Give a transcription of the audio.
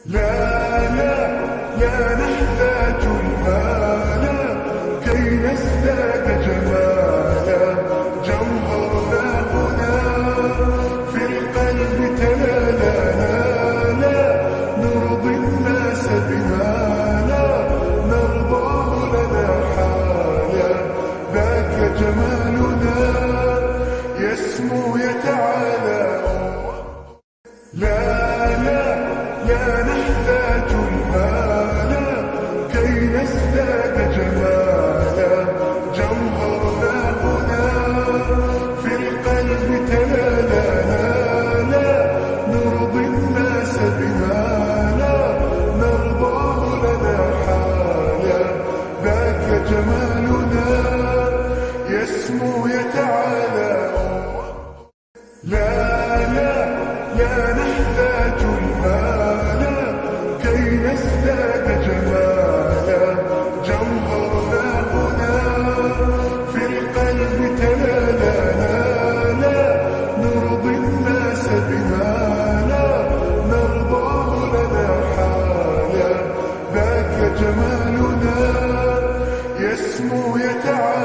لا لا لا نحتاج المال كي نزداد جمالا. جوهرنا هنا في القلب تلالا. لا نرضي الناس بما لا نرضاه لنا حالا. ذاك جمالنا يسمو يتعالى. لا لا لا نحتاج المال كي نزداد جمالا. جوهرنا هنا في القلب تلالا. لا نرضي الناس بما لا نرضاه لنا حالا. ذاك جمالنا يسمو يتعالى. لا لا لا نحتاج المال كي نزداد جمالا. جوهرنا هنا في القلب تلالا. لا نرضي الناس بما لا نرضاه لنا حالا. ذاك جمالنا يسمو يتعالى.